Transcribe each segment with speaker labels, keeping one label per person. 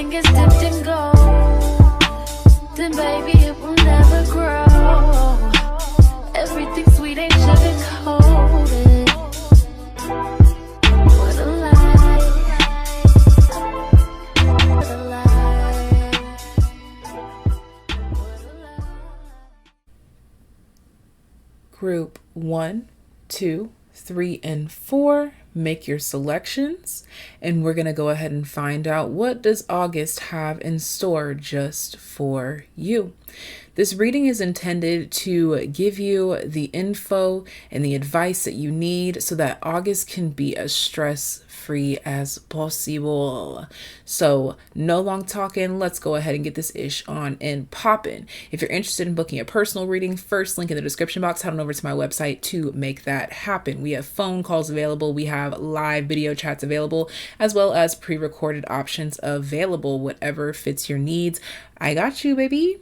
Speaker 1: everything is dipped in gold, then baby it will never grow. Everything sweet ain't sugar-coated. What a lie. What a lie. What a lie.
Speaker 2: Group 1, 2, 3, and 4. Make your selections, and we're going to go ahead and find out what does August have in store just for you. This reading is intended to give you the info and the advice that you need so that August can be as stress-free as possible. So no long talking, let's go ahead and get this ish on and popping. If you're interested in booking a personal reading, first link in the description box, head on over to my website to make that happen. We have phone calls available, we have live video chats available, as well as pre-recorded options available, whatever fits your needs. I got you, baby.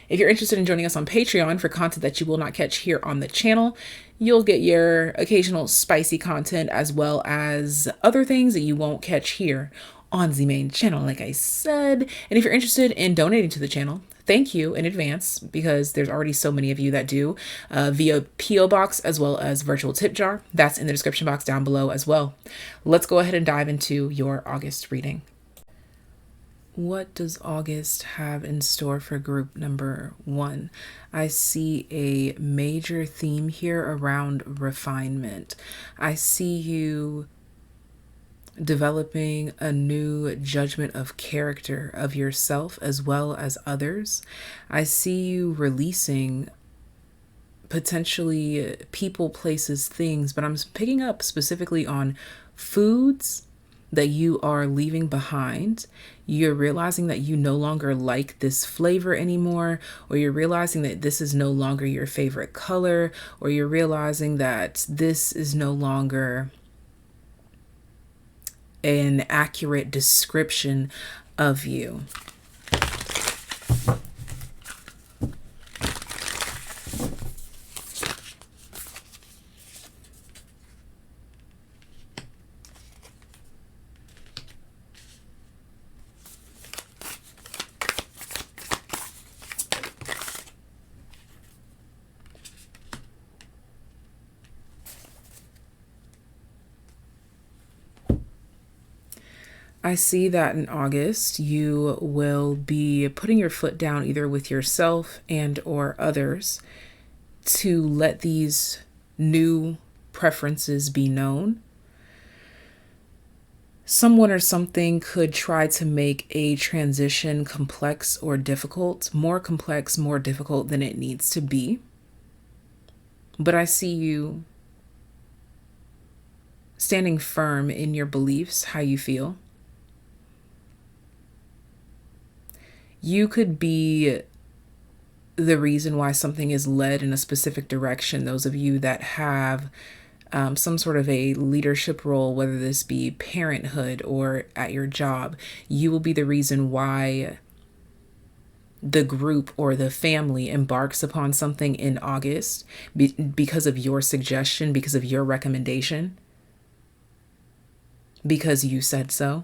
Speaker 2: If you're interested in joining us on Patreon for content that you will not catch here on the channel, you'll get your occasional spicy content as well as other things that you won't catch here on the main channel, like I said. And if you're interested in donating to the channel, thank you in advance, because there's already so many of you that do, via P.O. Box as well as virtual tip jar. That's in the description box down below as well. Let's go ahead and dive into your August reading. What does August have in store for group number 1? I see a major theme here around refinement. I see you developing a new judgment of character of yourself as well as others. I see you releasing potentially people, places, things, but I'm picking up specifically on foods that you are leaving behind. You're realizing that you no longer like this flavor anymore, or you're realizing that this is no longer your favorite color, or you're realizing that this is no longer an accurate description of you. I see that in August, you will be putting your foot down either with yourself and or others to let these new preferences be known. Someone or something could try to make a transition complex or difficult, more complex, more difficult than it needs to be. But I see you standing firm in your beliefs, how you feel. You could be the reason why something is led in a specific direction. Those of you that have some sort of a leadership role, whether this be parenthood or at your job, you will be the reason why the group or the family embarks upon something in August because of your suggestion, because of your recommendation, because you said so.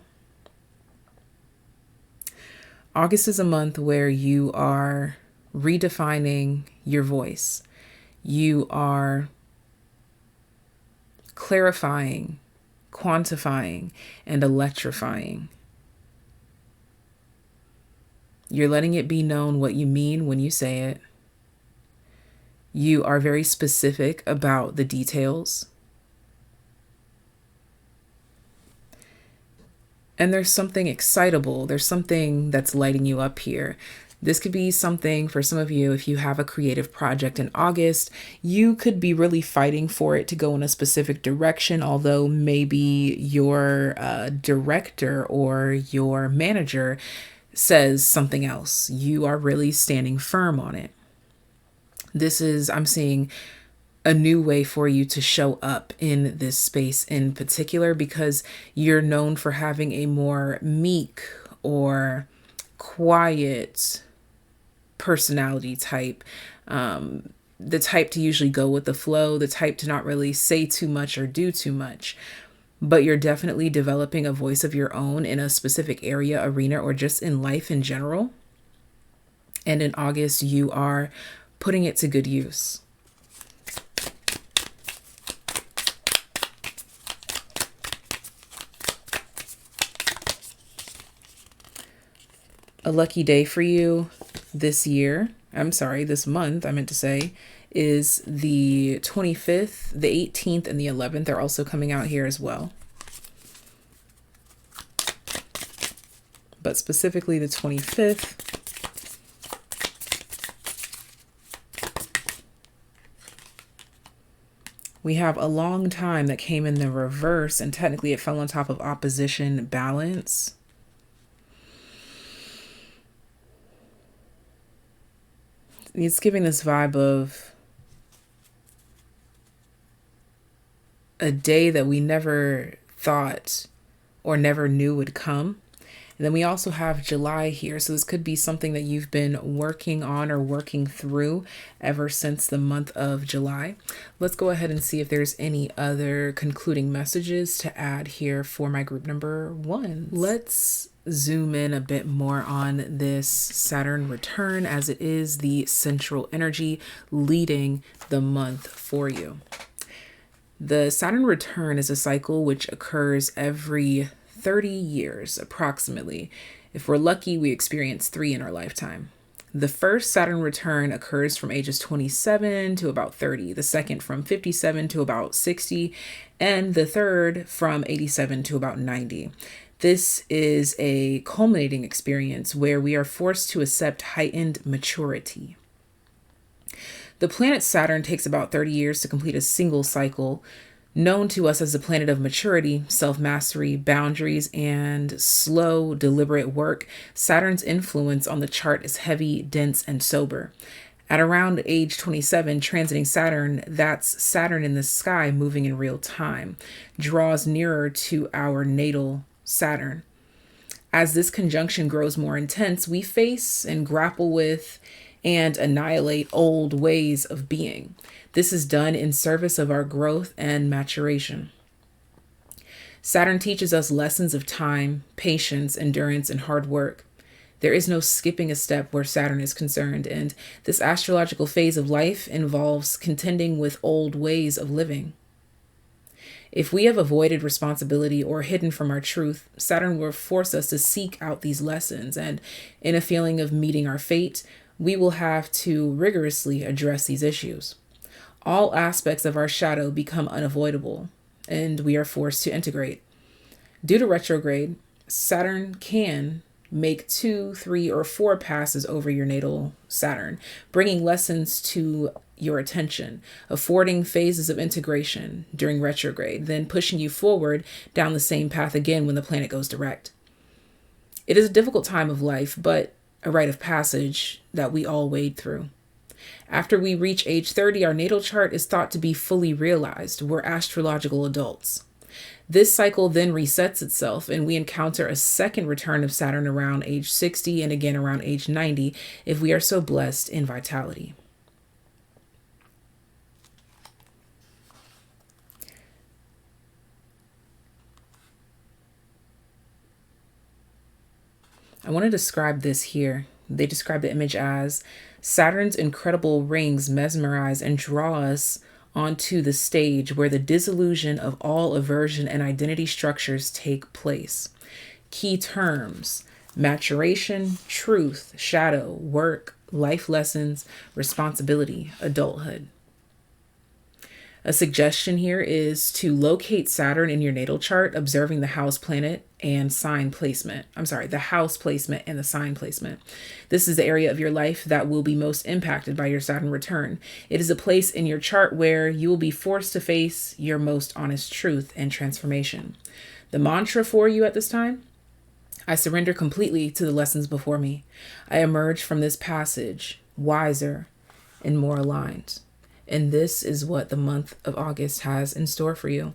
Speaker 2: August is a month where you are redefining your voice. You are clarifying, quantifying, and electrifying. You're letting it be known what you mean when you say it. You are very specific about the details. And there's something excitable. There's something that's lighting you up here. This could be something for some of you, if you have a creative project in August, you could be really fighting for it to go in a specific direction, although maybe your director or your manager says something else. You are really standing firm on it. This is, I'm seeing, a new way for you to show up in this space in particular, because you're known for having a more meek or quiet personality type, the type to usually go with the flow, the type to not really say too much or do too much. but you're definitely developing a voice of your own in a specific area, arena, or just in life in general. And in August, you are putting it to good use. A lucky day for you this month, I meant to say, is the 25th, the 18th, and the 11th. They're also coming out here as well. But specifically the 25th. We have a long time that came in the reverse, and technically it fell on top of opposition balance. It's giving this vibe of a day that we never thought or never knew would come. And then we also have July here. So this could be something that you've been working on or working through ever since the month of July. Let's go ahead and see if there's any other concluding messages to add here for my group number 1. Let's zoom in a bit more on this Saturn return, as it is the central energy leading the month for you. The Saturn return is a cycle which occurs every 30 years approximately. If we're lucky, we experience 3 in our lifetime. The first Saturn return occurs from ages 27 to about 30, the second from 57 to about 60, and the third from 87 to about 90. This is a culminating experience where we are forced to accept heightened maturity. The planet Saturn takes about 30 years to complete a single cycle, known to us as the planet of maturity, self-mastery, boundaries, and slow, deliberate work. Saturn's influence on the chart is heavy, dense, and sober. At around age 27, transiting Saturn, that's Saturn in the sky moving in real time, draws nearer to our natal Saturn. As this conjunction grows more intense, we face and grapple with and annihilate old ways of being. This is done in service of our growth and maturation. Saturn teaches us lessons of time, patience, endurance, and hard work. There is no skipping a step where Saturn is concerned, and this astrological phase of life involves contending with old ways of living. If we have avoided responsibility or hidden from our truth, Saturn will force us to seek out these lessons, and in a feeling of meeting our fate, we will have to rigorously address these issues. All aspects of our shadow become unavoidable, and we are forced to integrate. Due to retrograde, Saturn can make 2, 3, or 4 passes over your natal Saturn, bringing lessons to your attention, affording phases of integration during retrograde, then pushing you forward down the same path again when the planet goes direct. It is a difficult time of life, but a rite of passage that we all wade through. After we reach age 30, our natal chart is thought to be fully realized. We're astrological adults. This cycle then resets itself, and we encounter a second return of Saturn around age 60 and again around age 90 if we are so blessed in vitality. I want to describe this here. They describe the image as Saturn's incredible rings mesmerize and draw us onto the stage where the dissolution of all aversion and identity structures take place. Key terms: maturation, truth, shadow, work, life lessons, responsibility, adulthood. A suggestion here is to locate Saturn in your natal chart, observing the house planet and sign placement. The house placement and the sign placement. This is the area of your life that will be most impacted by your Saturn return. It is a place in your chart where you will be forced to face your most honest truth and transformation. The mantra for you at this time: I surrender completely to the lessons before me. I emerge from this passage wiser and more aligned. And this is what the month of August has in store for you.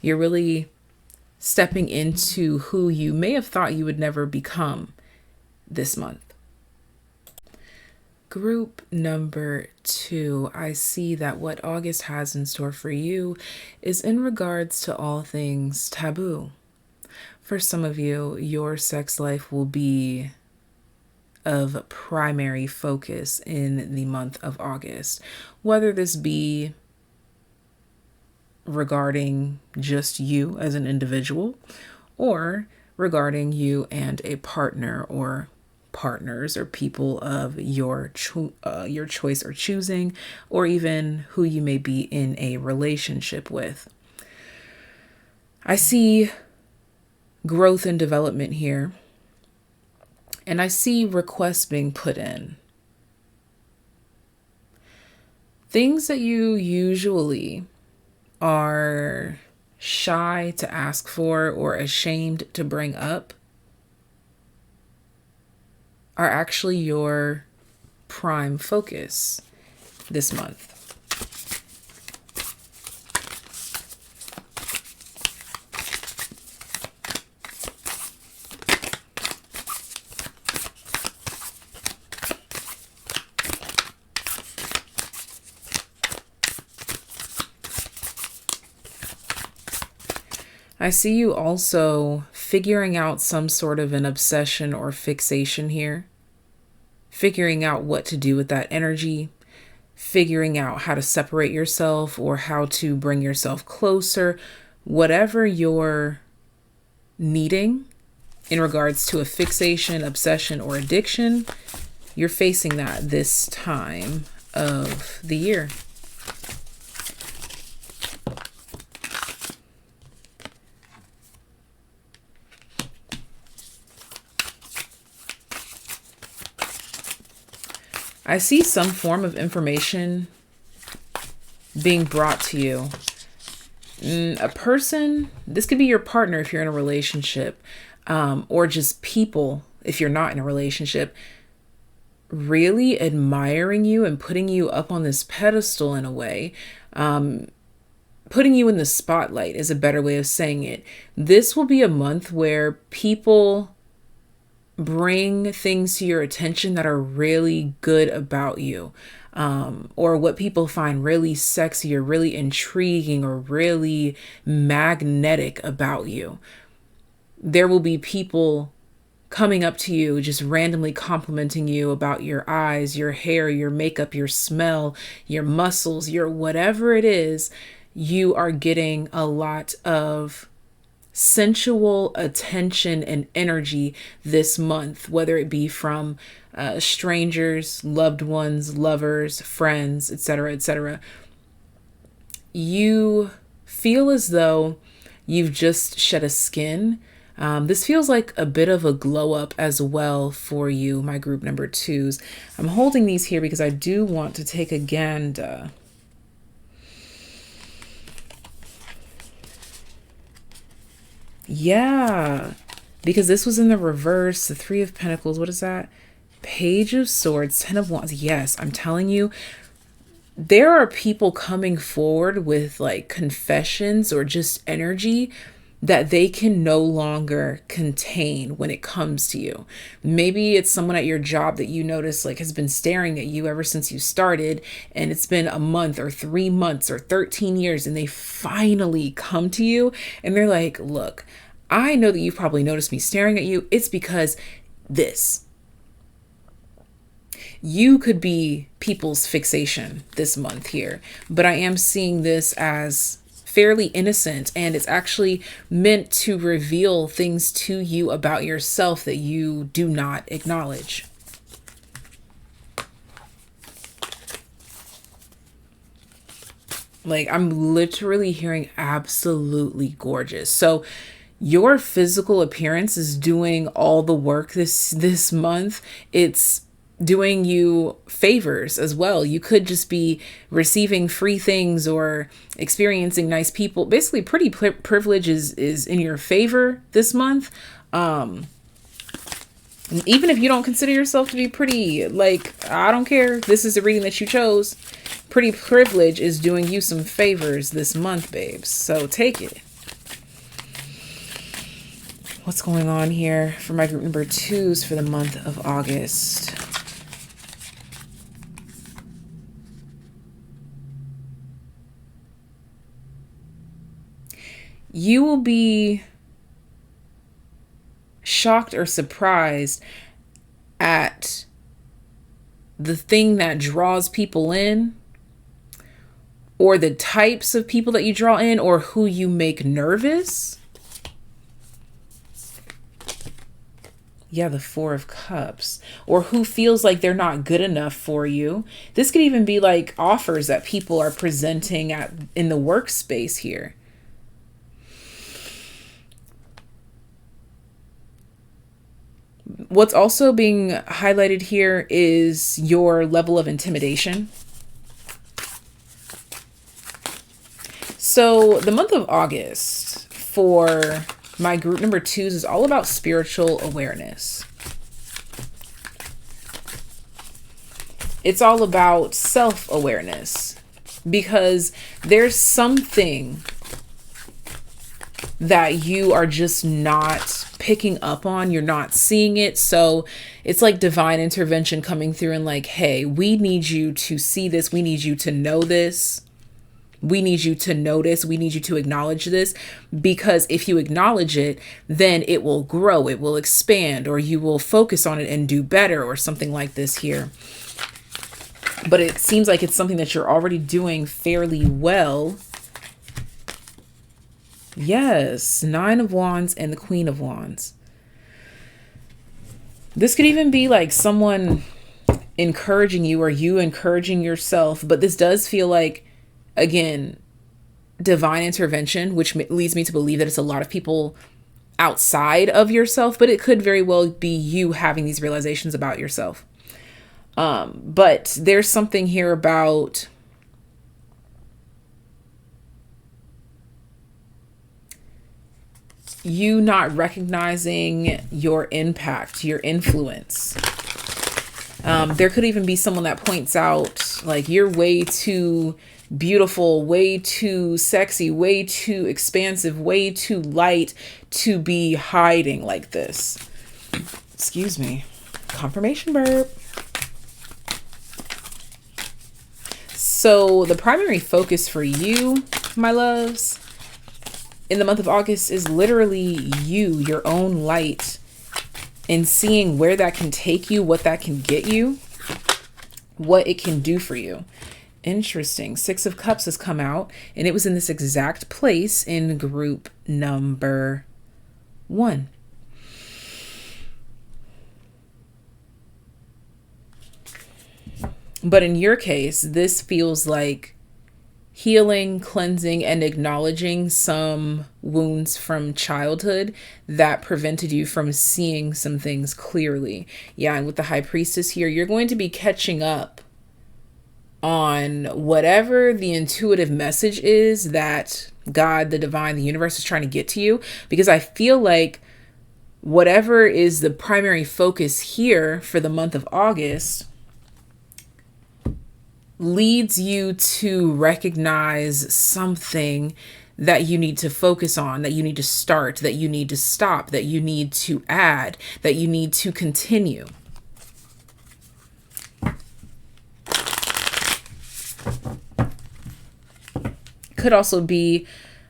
Speaker 2: You're really stepping into who you may have thought you would never become this month. Group number 2, I see that what August has in store for you is in regards to all things taboo. For some of you, your sex life will be of primary focus in the month of August, whether this be regarding just you as an individual or regarding you and a partner or partners or people of your choice or choosing, or even who you may be in a relationship with. I see growth and development here, and I see requests being put in. Things that you usually are shy to ask for or ashamed to bring up are actually your prime focus this month. I see you also figuring out some sort of an obsession or fixation here, figuring out what to do with that energy, figuring out how to separate yourself or how to bring yourself closer, whatever you're needing in regards to a fixation, obsession, or addiction, you're facing that this time of the year. I see some form of information being brought to you. A person, this could be your partner if you're in a relationship, or just people if you're not in a relationship, really admiring you and putting you up on this pedestal in a way. Putting you in the spotlight is a better way of saying it. This will be a month where people bring things to your attention that are really good about you, or what people find really sexy or really intriguing or really magnetic about you. There will be people coming up to you, just randomly complimenting you about your eyes, your hair, your makeup, your smell, your muscles, your whatever it is. You are getting a lot of sensual attention and energy this month, whether it be from strangers, loved ones, lovers, friends, etc., etc. You feel as though you've just shed a skin. This feels like a bit of a glow up as well for you, my group number 2s. I'm holding these here because I do want to take a gander. Yeah, because this was in the reverse, the 3 of Pentacles. What is that? Page of Swords, 10 of Wands. Yes, I'm telling you, there are people coming forward with like confessions or just energy that they can no longer contain when it comes to you. Maybe it's someone at your job that you notice like has been staring at you ever since you started, and it's been a month or 3 months or 13 years, and they finally come to you and they're like, look, I know that you've probably noticed me staring at you. It's because this. You could be people's fixation this month here, but I am seeing this as fairly innocent, and it's actually meant to reveal things to you about yourself that you do not acknowledge. Like, I'm literally hearing absolutely gorgeous. So your physical appearance is doing all the work this month. It's doing you favors as well. You could just be receiving free things or experiencing nice people. Basically, pretty privilege is in your favor this month. Even if you don't consider yourself to be pretty, like, I don't care. This is the reading that you chose. Pretty privilege is doing you some favors this month, babes. So take it. What's going on here for my group number 2s for the month of August? you will be shocked or surprised at the thing that draws people in, or the types of people that you draw in, or who you make nervous. Yeah, the Four of Cups. Or who feels like they're not good enough for you. This could even be like offers that people are presenting in the workspace here. What's also being highlighted here is your level of intimidation. So the month of August for my group number 2s is all about spiritual awareness. It's all about self-awareness, because there's something that you are just not picking up on. You're not seeing it. So it's like divine intervention coming through and like, hey, we need you to see this. We need you to know this. We need you to notice. We need you to acknowledge this, because if you acknowledge it, then it will grow, it will expand, or you will focus on it and do better, or something like this here. But it seems like it's something that you're already doing fairly well. Yes, Nine of Wands and the Queen of Wands. This could even be like someone encouraging you, or you encouraging yourself. But this does feel like, again, divine intervention, which leads me to believe that it's a lot of people outside of yourself, but it could very well be you having these realizations about yourself. But there's something here about you not recognizing your impact, your influence. There could even be someone that points out like you're way too beautiful, way too sexy, way too expansive, way too light to be hiding like this. Excuse me. Confirmation burp. So the primary focus for you, my loves, in the month of August is literally you, your own light, and seeing where that can take you, what that can get you, what it can do for you. Interesting. Six of Cups has come out, and it was in this exact place in group number 1. But in your case, this feels like healing, cleansing, and acknowledging some wounds from childhood that prevented you from seeing some things clearly. Yeah, and with the High Priestess here, you're going to be catching up on whatever the intuitive message is that God, the divine, the universe is trying to get to you. Because I feel like whatever is the primary focus here for the month of August leads you to recognize something that you need to focus on, that you need to start, that you need to stop, that you need to add, that you need to continue. Could also be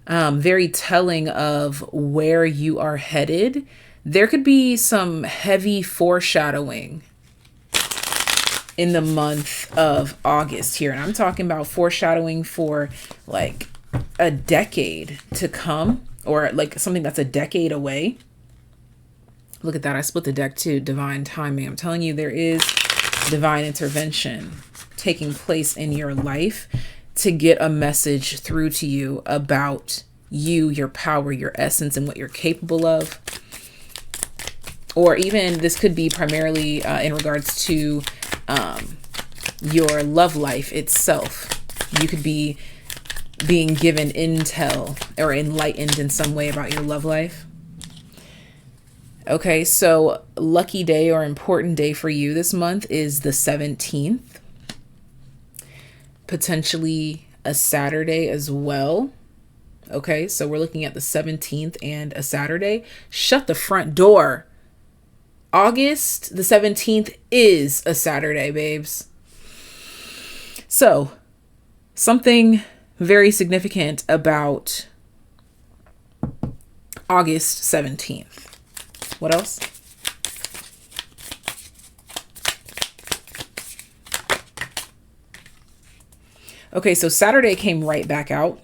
Speaker 2: very telling of where you are headed. There could be some heavy foreshadowing in the month of August here. And I'm talking about foreshadowing for like a decade to come, or like something that's a decade away. Look at that. I split the deck too. Divine timing. I'm telling you, there is divine intervention taking place in your life to get a message through to you about you, your power, your essence, and what you're capable of. Or even this could be primarily in regards to your love life itself. You could be being given intel or enlightened in some way about your love life. Okay, so lucky day or important day for you this month is the 17th. Potentially a Saturday as well. Okay, so we're looking at the 17th and a Saturday. Shut the front door. August the 17th is a Saturday, babes. So, something very significant about August 17th. What else? Okay, so Saturday came right back out.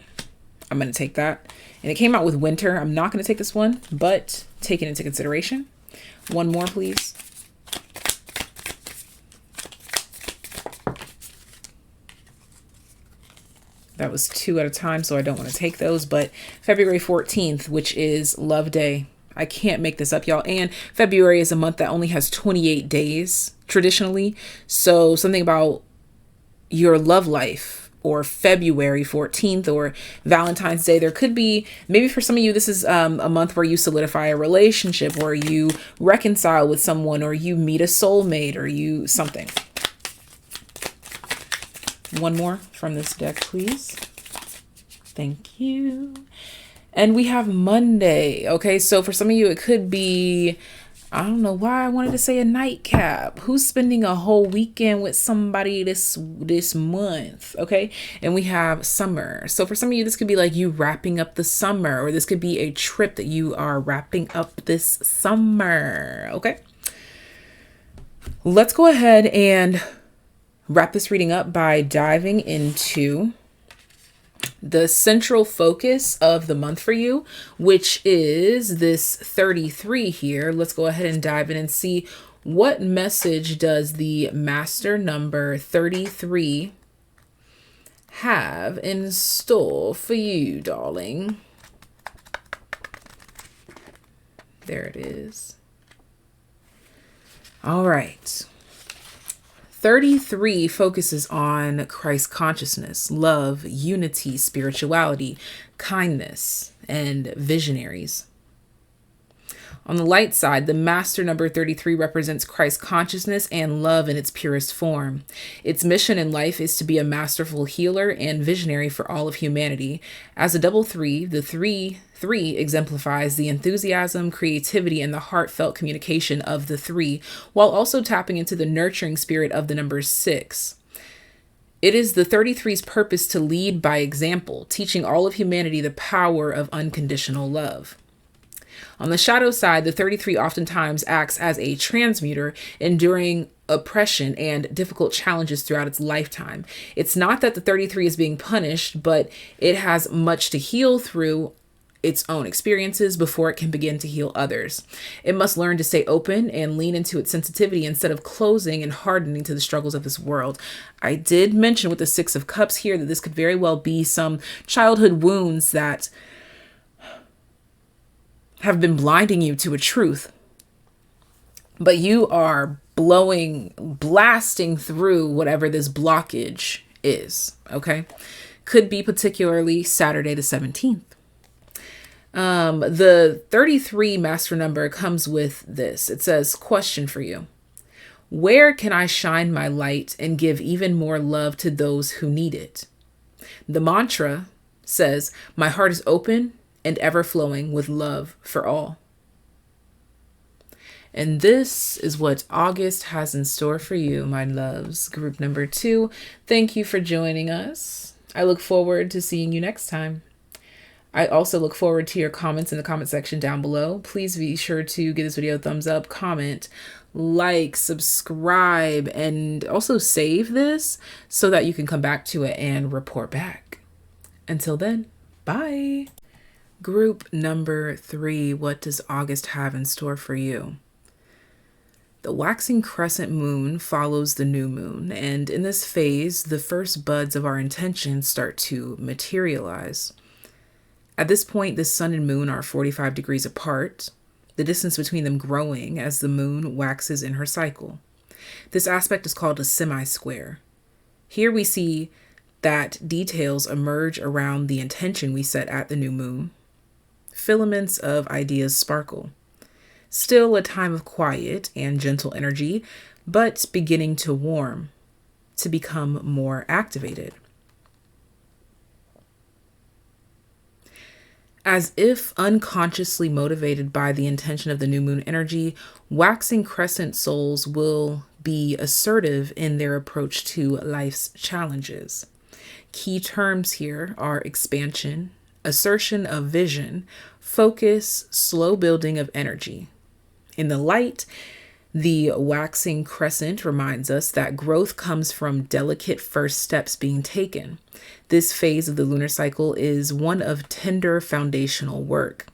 Speaker 2: I'm going to take that. And it came out with winter. I'm not going to take this one, but take it into consideration. One more, please. That was 2 at a time, so I don't want to take those. But February 14th, which is Love Day. I can't make this up, y'all. And February is a month that only has 28 days traditionally. So something about your love life, or February 14th, or Valentine's Day. There could be, maybe for some of you, this is a month where you solidify a relationship, or you reconcile with someone, or you meet a soulmate, or you something. One more from this deck, please. Thank you. And we have Monday. Okay, so for some of you, it could be, I don't know why I wanted to say a nightcap. Who's spending a whole weekend with somebody this month? Okay. And we have summer. So for some of you, this could be like you wrapping up the summer, or this could be a trip that you are wrapping up this summer. Okay. Let's go ahead and wrap this reading up by diving into the central focus of the month for you, which is this 33 here. Let's go ahead and dive in and see what message does the master number 33 have in store for you, darling. There it is. All right. 33 focuses on Christ consciousness, love, unity, spirituality, kindness, and visionaries. On the light side, the master number 33 represents Christ consciousness and love in its purest form. Its mission in life is to be a masterful healer and visionary for all of humanity. As a double 3, the 3 exemplifies the enthusiasm, creativity, and the heartfelt communication of the 3, while also tapping into the nurturing spirit of the number 6. It is the 33's purpose to lead by example, teaching all of humanity the power of unconditional love. On the shadow side, the 33 oftentimes acts as a transmuter, enduring oppression and difficult challenges throughout its lifetime. It's not that the 33 is being punished, but it has much to heal through its own experiences before it can begin to heal others. It must learn to stay open and lean into its sensitivity instead of closing and hardening to the struggles of this world. I did mention with the 6 of Cups here that this could very well be some childhood wounds that have been blinding you to a truth, but you are blasting through whatever this blockage is. Okay. Could be particularly Saturday the 17th. The 33 master number comes with this. It says, question for you. Where can I shine my light and give even more love to those who need it? The mantra says, my heart is open and ever flowing with love for all. And this is what August has in store for you, my loves. Group number 2, thank you for joining us. I look forward to seeing you next time. I also look forward to your comments in the comment section down below. Please be sure to give this video a thumbs up, comment, like, subscribe, and also save this so that you can come back to it and report back. Until then, bye. Group number 3, what does August have in store for you? The waxing crescent moon follows the new moon, and in this phase, the first buds of our intentions start to materialize. At this point, the sun and moon are 45 degrees apart, the distance between them growing as the moon waxes in her cycle. This aspect is called a semi-square. Here we see that details emerge around the intention we set at the new moon. Filaments of ideas sparkle. Still a time of quiet and gentle energy, but beginning to warm, to become more activated. As if unconsciously motivated by the intention of the new moon energy, waxing crescent souls will be assertive in their approach to life's challenges. Key terms here are expansion, assertion of vision, focus, slow building of energy. In the light, the waxing crescent reminds us that growth comes from delicate first steps being taken. This phase of the lunar cycle is one of tender foundational work.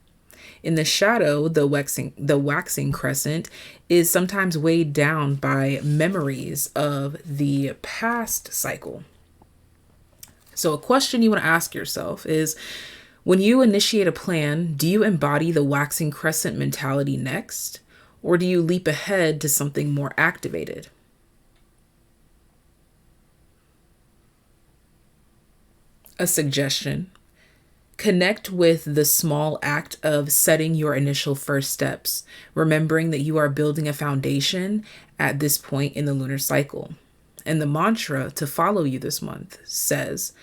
Speaker 2: In the shadow, the waxing crescent is sometimes weighed down by memories of the past cycle. So a question you want to ask yourself is, when you initiate a plan, do you embody the waxing crescent mentality next? Or do you leap ahead to something more activated? A suggestion: connect with the small act of setting your initial first steps, remembering that you are building a foundation at this point in the lunar cycle. And the mantra to follow you this month says,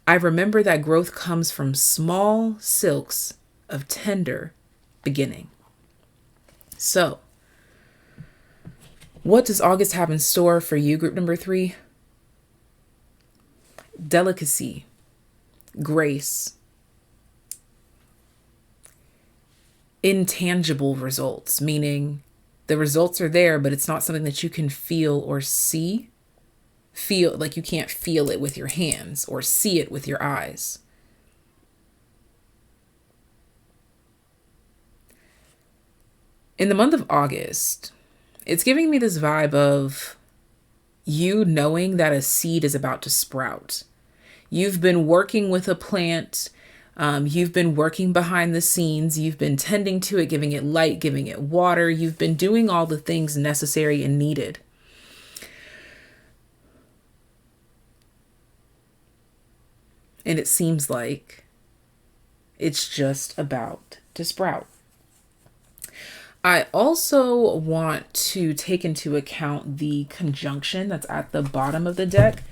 Speaker 2: I remember that growth comes from small silks of tender beginning. So, what does August have in store for you, group number 3? Delicacy, grace, intangible results, meaning the results are there, but it's not something that you can feel or see. Feel like you can't feel it with your hands or see it with your eyes. In the month of August, it's giving me this vibe of you knowing that a seed is about to sprout. You've been working with a plant. You've been working behind the scenes. You've been tending to it, giving it light, giving it water. You've been doing all the things necessary and needed. And it seems like it's just about to sprout. I also want to take into account the conjunction that's at the bottom of the deck.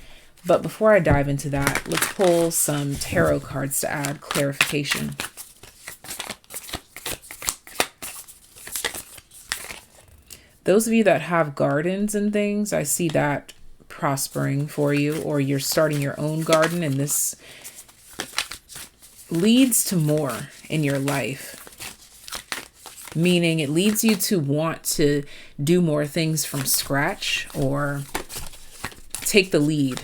Speaker 2: But before I dive into that, let's pull some tarot cards to add clarification. Those of you that have gardens and things, I see that prospering for you, or you're starting your own garden, and this leads to more in your life. Meaning it leads you to want to do more things from scratch or take the lead.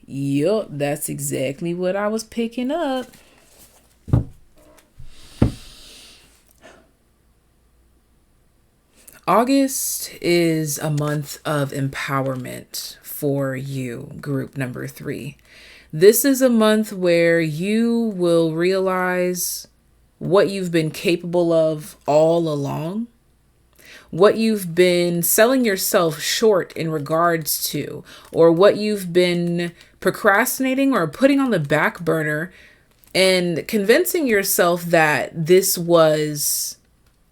Speaker 2: Yep, that's exactly what I was picking up. August is a month of empowerment for you, group number 3. This is a month where you will realize what you've been capable of all along. What you've been selling yourself short in regards to, or what you've been procrastinating or putting on the back burner and convincing yourself that this was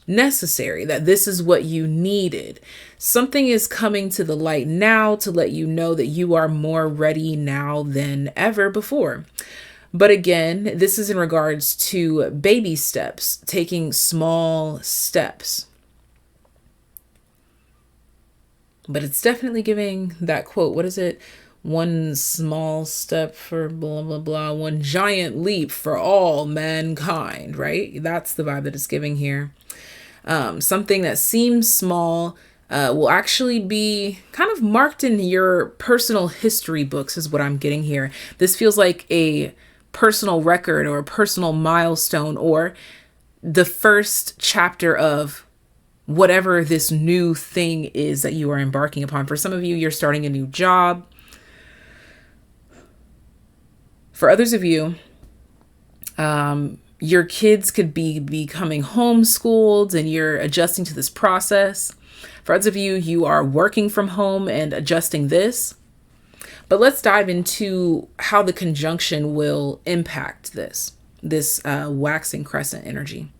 Speaker 2: necessary, that this is what you needed. Something is coming to the light now to let you know that you are more ready now than ever before. But again, this is in regards to baby steps, taking small steps. But it's definitely giving that quote. What is it? One small step for blah, blah, blah. One giant leap for all mankind, right? That's the vibe that it's giving here. Something that seems small will actually be kind of marked in your personal history books is what I'm getting here. This feels like a personal record or a personal milestone or the first chapter of whatever this new thing is that you are embarking upon. For some of you, you're starting a new job. For others of you, your kids could be becoming homeschooled and you're adjusting to this process. For others of you, you are working from home and adjusting this. But let's dive into how the conjunction will impact this waxing crescent energy.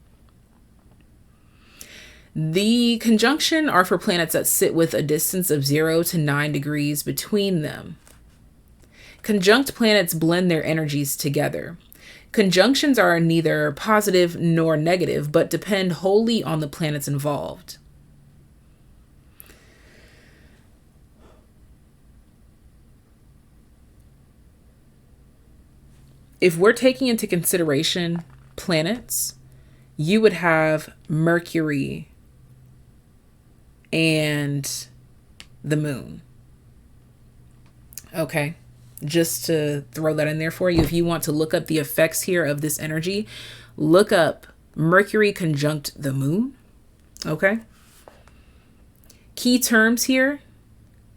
Speaker 2: The conjunction are for planets that sit with a distance of 0 to 9 degrees between them. Conjunct planets blend their energies together. Conjunctions are neither positive nor negative, but depend wholly on the planets involved. If we're taking into consideration planets, you would have Mercury and the moon. Okay. Just to throw that in there for you. If you want to look up the effects here of this energy, look up Mercury conjunct the moon. Okay. Key terms here: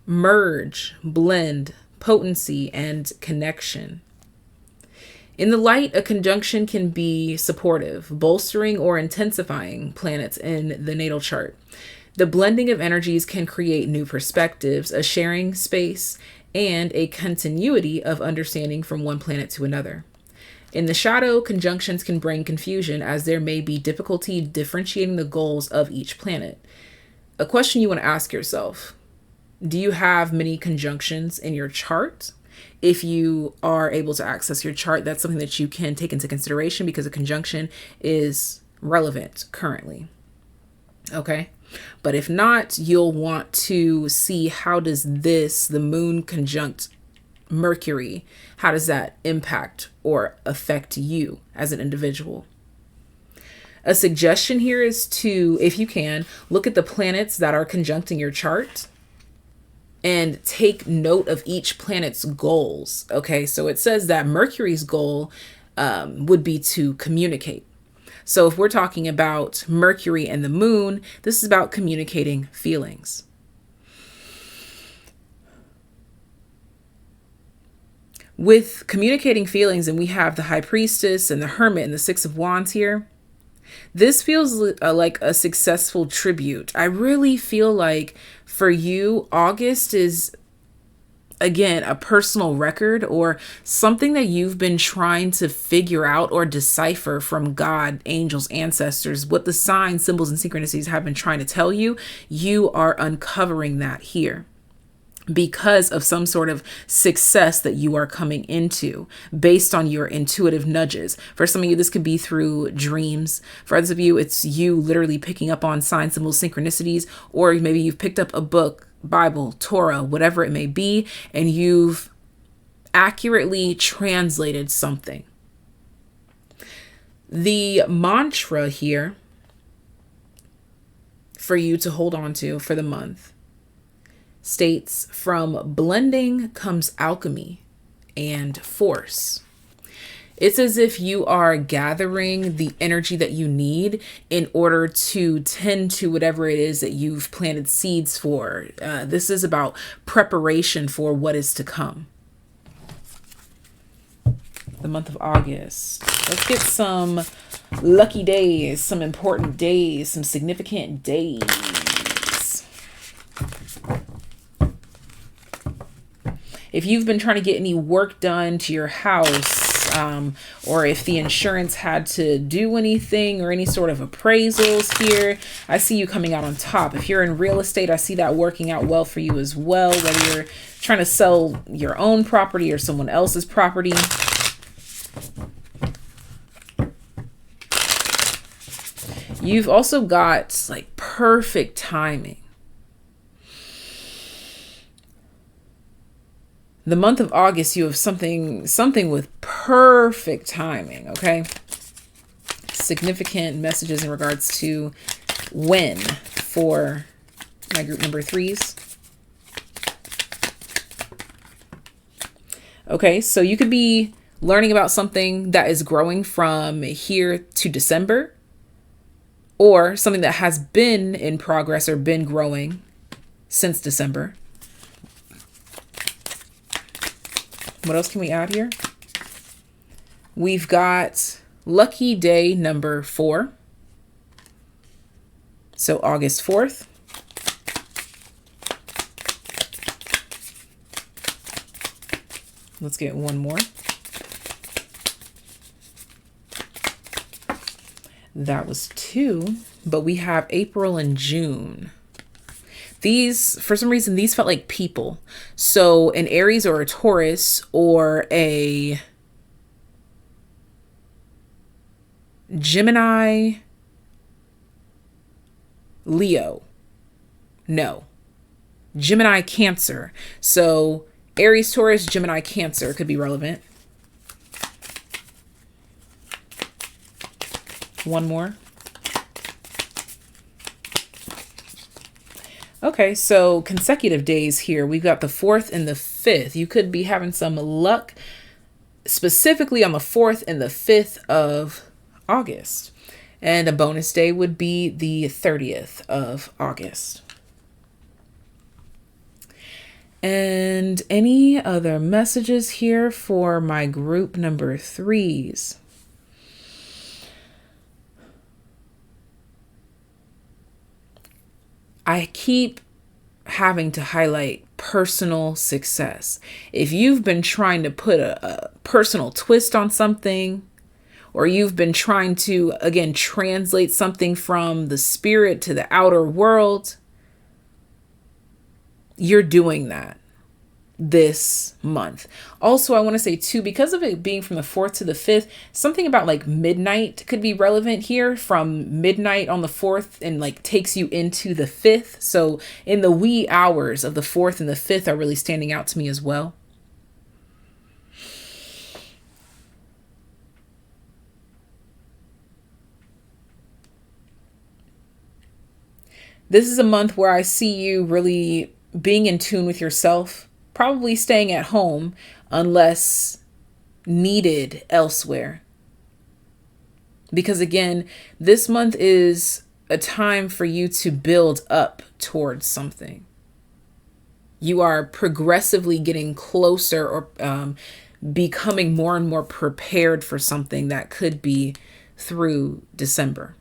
Speaker 2: merge, blend, potency, and connection. In the light, a conjunction can be supportive, bolstering or intensifying planets in the natal chart. The blending of energies can create new perspectives, a sharing space, and a continuity of understanding from one planet to another. In the shadow, conjunctions can bring confusion as there may be difficulty differentiating the goals of each planet. A question you want to ask yourself: do you have many conjunctions in your chart? If you are able to access your chart, that's something that you can take into consideration because a conjunction is relevant currently. Okay. But if not, you'll want to see how does the moon conjunct Mercury, how does that impact or affect you as an individual? A suggestion here is to, if you can, look at the planets that are conjuncting your chart and take note of each planet's goals. Okay, so it says that Mercury's goal would be to communicate. So if we're talking about Mercury and the moon, this is about communicating feelings. With communicating feelings, and we have the High Priestess and the Hermit and the Six of Wands here, this feels like a successful tribute. I really feel like for you, August is, again, a personal record or something that you've been trying to figure out or decipher from God, angels, ancestors, what the signs, symbols, and synchronicities have been trying to tell you. You are uncovering that here because of some sort of success that you are coming into based on your intuitive nudges. For some of you, this could be through dreams. For others of you, it's you literally picking up on signs, symbols, synchronicities, or maybe you've picked up a book, Bible, Torah, whatever it may be, and you've accurately translated something. The mantra here for you to hold on to for the month states, from blending comes alchemy and force. It's as if you are gathering the energy that you need in order to tend to whatever it is that you've planted seeds for. This is about preparation for what is to come. The month of August. Let's get some lucky days, some important days, some significant days. If you've been trying to get any work done to your house, or if the insurance had to do anything or any sort of appraisals here, I see you coming out on top. If you're in real estate, I see that working out well for you as well, whether you're trying to sell your own property or someone else's property. You've also got like perfect timing. The month of August, you have something with perfect timing, okay? Significant messages in regards to when for my group number 3s. Okay, so you could be learning about something that is growing from here to December, or something that has been in progress or been growing since December. What else can we add here? We've got lucky day number 4. So August 4th. Let's get one more. That was 2, but we have April and June. These, for some reason, these felt like people. So an Aries or a Taurus or a Gemini, Leo. No. Gemini, Cancer. So Aries, Taurus, Gemini, Cancer could be relevant. One more. Okay, so consecutive days here. We've got the 4th and the 5th. You could be having some luck specifically on the 4th and the 5th of August. And a bonus day would be the 30th of August. And any other messages here for my group number 3s? I keep having to highlight personal success. If you've been trying to put a personal twist on something, or you've been trying to, again, translate something from the spirit to the outer world, you're doing that this month. Also, I want to say too, because of it being from the 4th to the 5th, something about like midnight could be relevant here, from midnight on the 4th and like takes you into the 5th. So in the wee hours of the 4th and the 5th are really standing out to me as well. This is a month where I see you really being in tune with yourself, probably staying at home unless needed elsewhere. Because again, this month is a time for you to build up towards something. You are progressively getting closer or becoming more and more prepared for something that could be through December.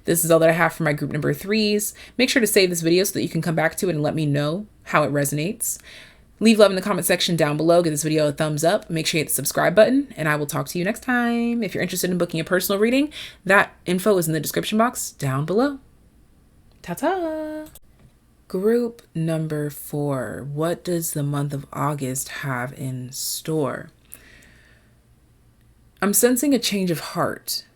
Speaker 2: This is all that I have for my group number 3s. Make sure to save this video so that you can come back to it and let me know how it resonates. Leave love in the comment section down below. Give this video a thumbs up. Make sure you hit the subscribe button, and I will talk to you next time. If you're interested in booking a personal reading, that info is in the description box down below. Ta-ta! Group number 4. What does the month of August have in store? I'm sensing a change of heart.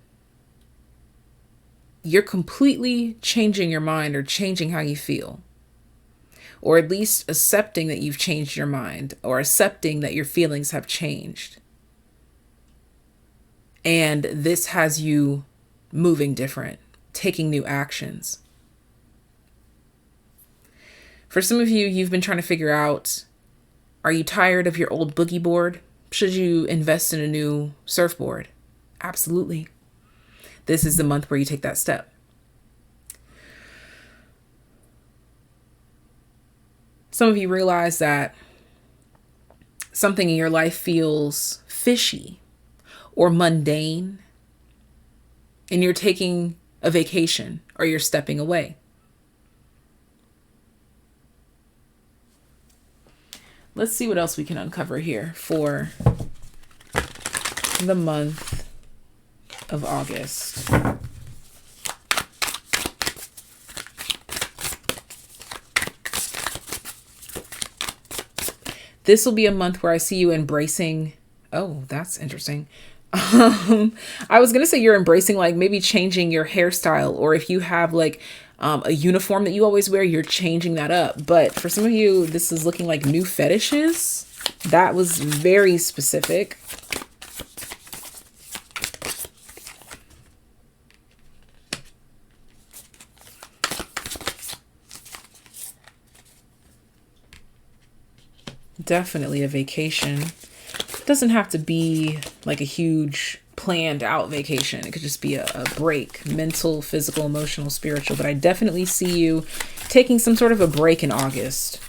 Speaker 2: You're completely changing your mind or changing how you feel. Or at least accepting that you've changed your mind, or accepting that your feelings have changed. And this has you moving different, taking new actions. For some of you, you've been trying to figure out, are you tired of your old boogie board? Should you invest in a new surfboard? Absolutely. This is the month where you take that step. Some of you realize that something in your life feels fishy or mundane, and you're taking a vacation or you're stepping away. Let's see what else we can uncover here for the month of August. This will be a month where I see you embracing. Oh, that's interesting. I was going to say you're embracing, like maybe changing your hairstyle, or if you have like a uniform that you always wear, you're changing that up. But for some of you, this is looking like new fetishes. That was very specific. Definitely a vacation. It doesn't have to be like a huge planned out vacation. It could just be a break, mental, physical, emotional, spiritual. But I definitely see you taking some sort of a break in August.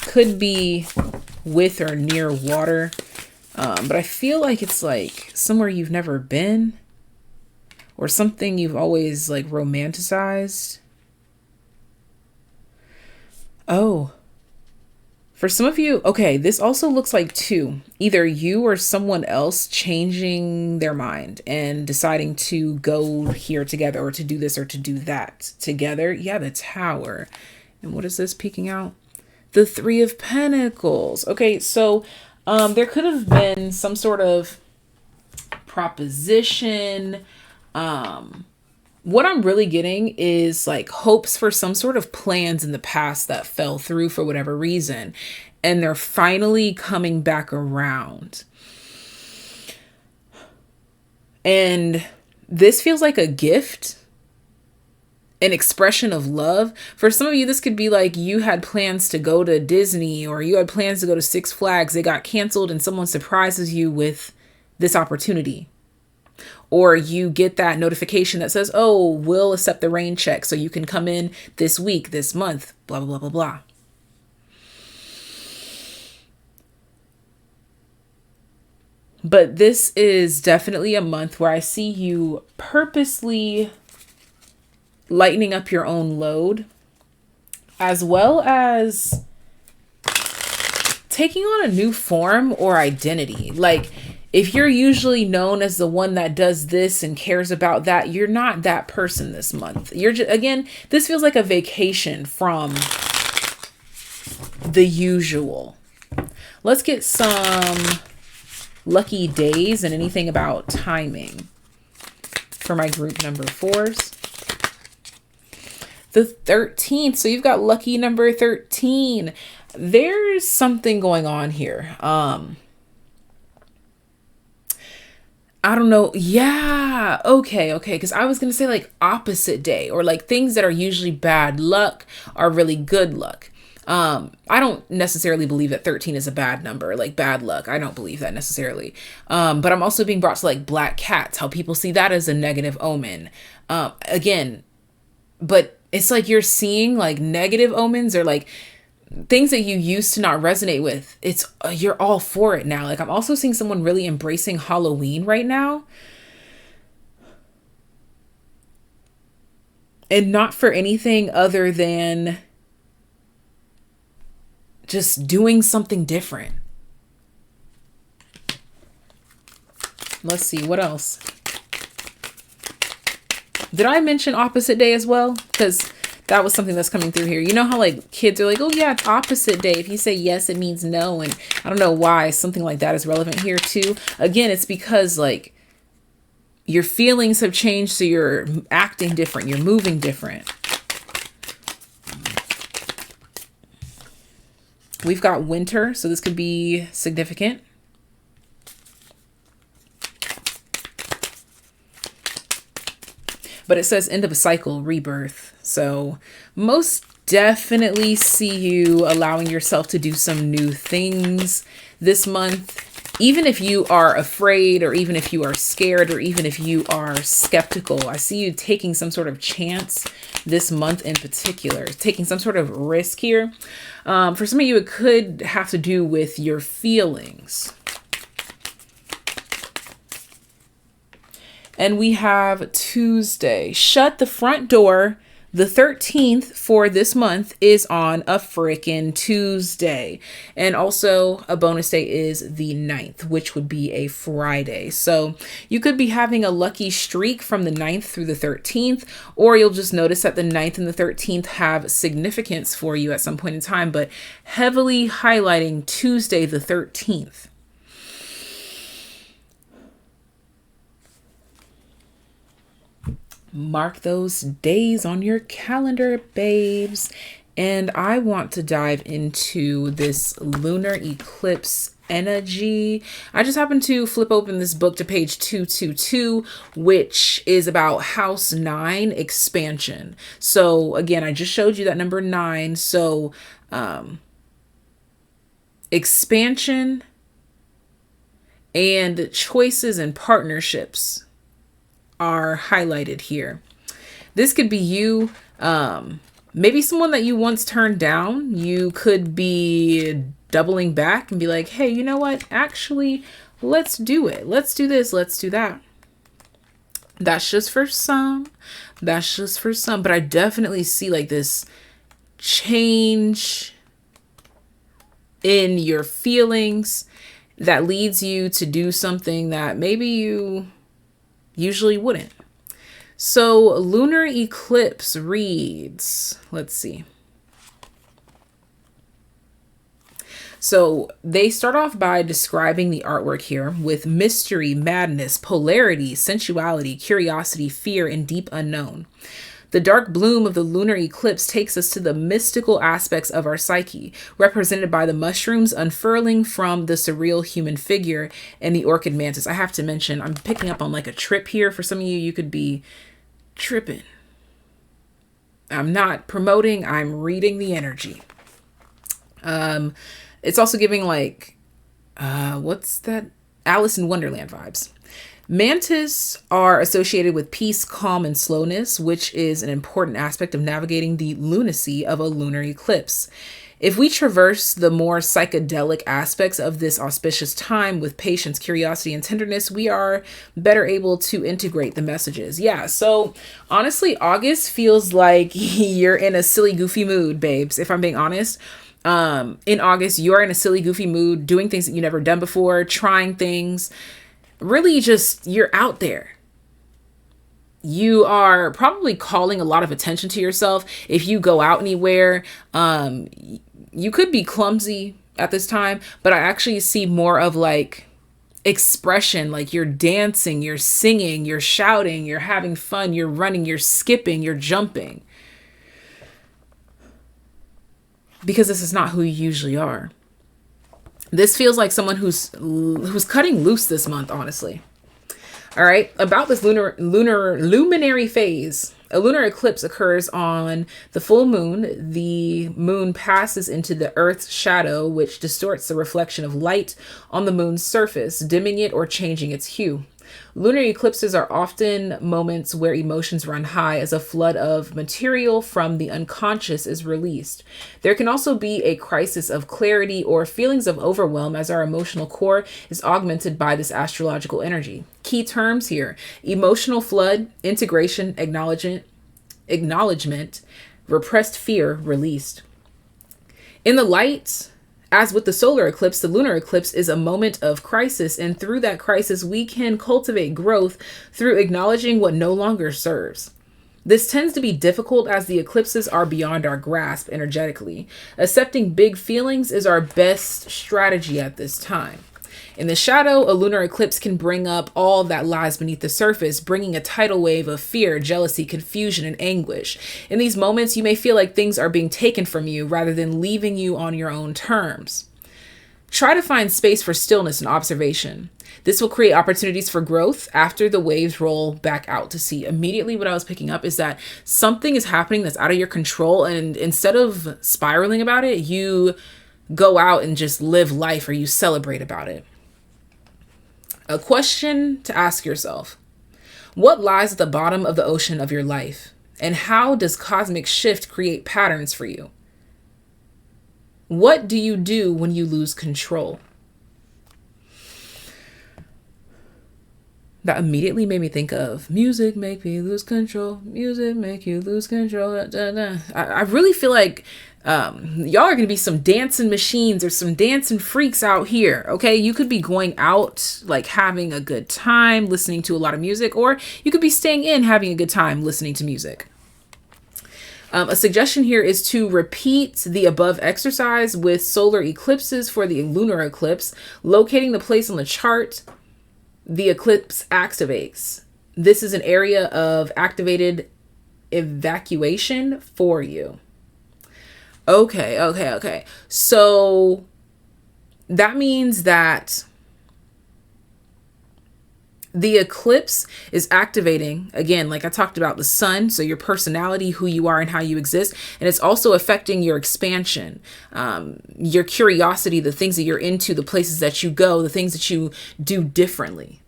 Speaker 2: Could be with or near water. But I feel like it's like somewhere you've never been, or something you've always like romanticized. Oh, For some of you, okay, this also looks like two. Either you or someone else changing their mind and deciding to go here together, or to do this or to do that together. Yeah, the Tower. And what is this peeking out? The Three of Pentacles. Okay, so there could have been some sort of proposition. What I'm really getting is like hopes for some sort of plans in the past that fell through for whatever reason, and they're finally coming back around. And this feels like a gift, an expression of love. For some of you, this could be like you had plans to go to Disney, or you had plans to go to Six Flags. They got canceled and someone surprises you with this opportunity. Or you get that notification that says, oh, we'll accept the rain check so you can come in this week, this month, blah, blah, blah, blah, blah. But this is definitely a month where I see you purposely lightening up your own load, as well as taking on a new form or identity. Like, if you're usually known as the one that does this and cares about that, you're not that person this month. You're just, again, this feels like a vacation from the usual. Let's get some lucky days and anything about timing for my group number 4s. The 13th. So you've got lucky number 13. There's something going on here. I don't know. Yeah. Okay. Because I was going to say like opposite day, or like things that are usually bad luck are really good luck. I don't necessarily believe that 13 is a bad number, like bad luck. I don't believe that necessarily. But I'm also being brought to like black cats, how people see that as a negative omen. Again, but it's like you're seeing like negative omens, or like things that you used to not resonate with. It's you're all for it now. Like, I'm also seeing someone really embracing Halloween right now, and not for anything other than just doing something different. Let's see what else. Did I mention opposite day as well? Because that was something that's coming through here. You know how like kids are like, oh yeah, it's opposite day. If you say yes, it means no. And I don't know why something like that is relevant here too. Again, it's because like your feelings have changed. So you're acting different. You're moving different. We've got winter. So this could be significant. But it says end of a cycle, rebirth. So most definitely see you allowing yourself to do some new things this month. Even if you are afraid, or even if you are scared, or even if you are skeptical, I see you taking some sort of chance this month in particular, taking some sort of risk here. For some of you, it could have to do with your feelings. And we have Tuesday. Shut the front door. The 13th for this month is on a frickin' Tuesday. And also a bonus day is the 9th, which would be a Friday. So you could be having a lucky streak from the 9th through the 13th, or you'll just notice that the 9th and the 13th have significance for you at some point in time, but heavily highlighting Tuesday the 13th. Mark those days on your calendar, babes. And I want to dive into this lunar eclipse energy. I just happened to flip open this book to page 222, which is about house 9 expansion. So again, I just showed you that number 9. So expansion and choices and partnerships are highlighted here. This could be you, maybe someone that you once turned down. You could be doubling back and be like, hey, you know what? Actually, let's do it. Let's do this. Let's do that. That's just for some. That's just for some. But I definitely see like this change in your feelings that leads you to do something that maybe you usually wouldn't. So lunar eclipse reads, let's see. So they start off by describing the artwork here with mystery, madness, polarity, sensuality, curiosity, fear, and deep unknown. The dark bloom of the lunar eclipse takes us to the mystical aspects of our psyche, represented by the mushrooms unfurling from the surreal human figure and the orchid mantis. I have to mention, I'm picking up on like a trip here. For some of you, you could be tripping. I'm not promoting, I'm reading the energy. It's also giving like, what's that? Alice in Wonderland vibes. Mantis are associated with peace, calm, and slowness, which is an important aspect of navigating the lunacy of a lunar eclipse. If we traverse the more psychedelic aspects of this auspicious time with patience, curiosity, and tenderness, we are better able to integrate the messages. Yeah, so honestly, August feels like you're in a silly, goofy mood, babes, if I'm being honest. In August, you're in a silly, goofy mood, doing things that you've never done before, trying things. Really just, you're out there. You are probably calling a lot of attention to yourself. If you go out anywhere, you could be clumsy at this time, but I actually see more of like expression, like you're dancing, you're singing, you're shouting, you're having fun, you're running, you're skipping, you're jumping. Because this is not who you usually are. This feels like someone who's cutting loose this month, honestly. All right, about this luminary phase. A lunar eclipse occurs on the full moon. The moon passes into the Earth's shadow, which distorts the reflection of light on the moon's surface, dimming it or changing its hue. Lunar eclipses are often moments where emotions run high as a flood of material from the unconscious is released. There can also be a crisis of clarity or feelings of overwhelm as our emotional core is augmented by this astrological energy. Key terms here: emotional flood, integration, acknowledgement, repressed fear released. In the light, as with the solar eclipse, the lunar eclipse is a moment of crisis, and through that crisis, we can cultivate growth through acknowledging what no longer serves. This tends to be difficult as the eclipses are beyond our grasp energetically. Accepting big feelings is our best strategy at this time. In the shadow, a lunar eclipse can bring up all that lies beneath the surface, bringing a tidal wave of fear, jealousy, confusion, and anguish. In these moments, you may feel like things are being taken from you rather than leaving you on your own terms. Try to find space for stillness and observation. This will create opportunities for growth after the waves roll back out to sea. Immediately, what I was picking up is that something is happening that's out of your control, and instead of spiraling about it, you go out and just live life, or you celebrate about it. A question to ask yourself: what lies at the bottom of the ocean of your life? And how does cosmic shift create patterns for you? What do you do when you lose control? That immediately made me think of music make me lose control. Music make you lose control. Da, da, da. I really feel like y'all are going to be some dancing machines or some dancing freaks out here. Okay. You could be going out, like having a good time, listening to a lot of music, or you could be staying in, having a good time, listening to music. A suggestion here is to repeat the above exercise with solar eclipses for the lunar eclipse, locating the place on the chart the eclipse activates. This is an area of activated evacuation for you. Okay. So that means that the eclipse is activating, again, like I talked about, the sun, so your personality, who you are and how you exist. And it's also affecting your expansion, your curiosity, the things that you're into, the places that you go, the things that you do differently.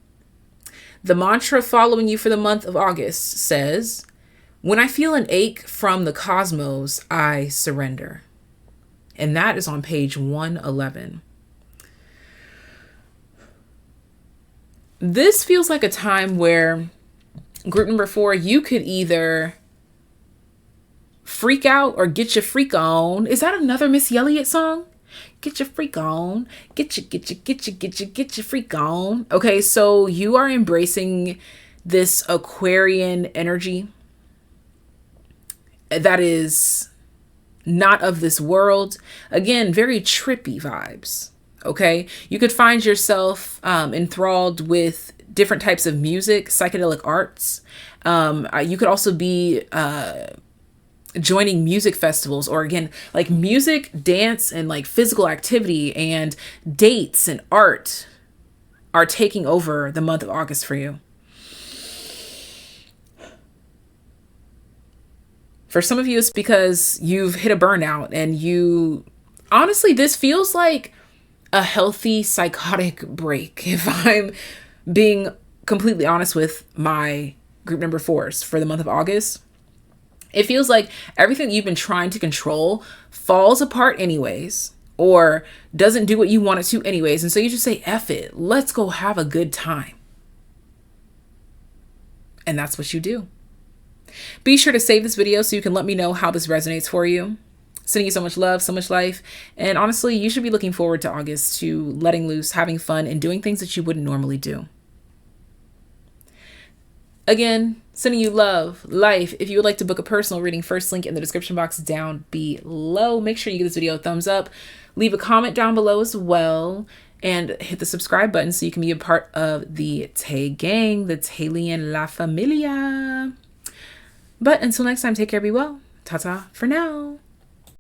Speaker 2: The mantra following you for the month of August says, "When I feel an ache from the cosmos, I surrender." And that is on page 111. This feels like a time where, group number 4, you could either freak out or get your freak on. Is that another Missy Elliott song? Get your freak on. Get your freak on. Okay, so you are embracing this Aquarian energy that is not of this world. Again, very trippy vibes. Okay, you could find yourself enthralled with different types of music, psychedelic arts. You could also be joining music festivals, or again, like music, dance, and like physical activity and dates and art are taking over the month of August for you. For some of you, it's because you've hit a burnout and you, honestly, this feels like a healthy psychotic break. If I'm being completely honest with my group number 4s for the month of August, it feels like everything you've been trying to control falls apart anyways, or doesn't do what you want it to anyways. And so you just say, F it, let's go have a good time. And that's what you do. Be sure to save this video so you can let me know how this resonates for you. Sending you so much love, so much life. And honestly, you should be looking forward to August, to letting loose, having fun, and doing things that you wouldn't normally do. Again, sending you love, life. If you would like to book a personal reading, first link in the description box down below. Make sure you give this video a thumbs up. Leave a comment down below as well. And hit the subscribe button so you can be a part of the Tay gang, the Taylien La Familia. But until next time, take care, be well. Ta-ta for now.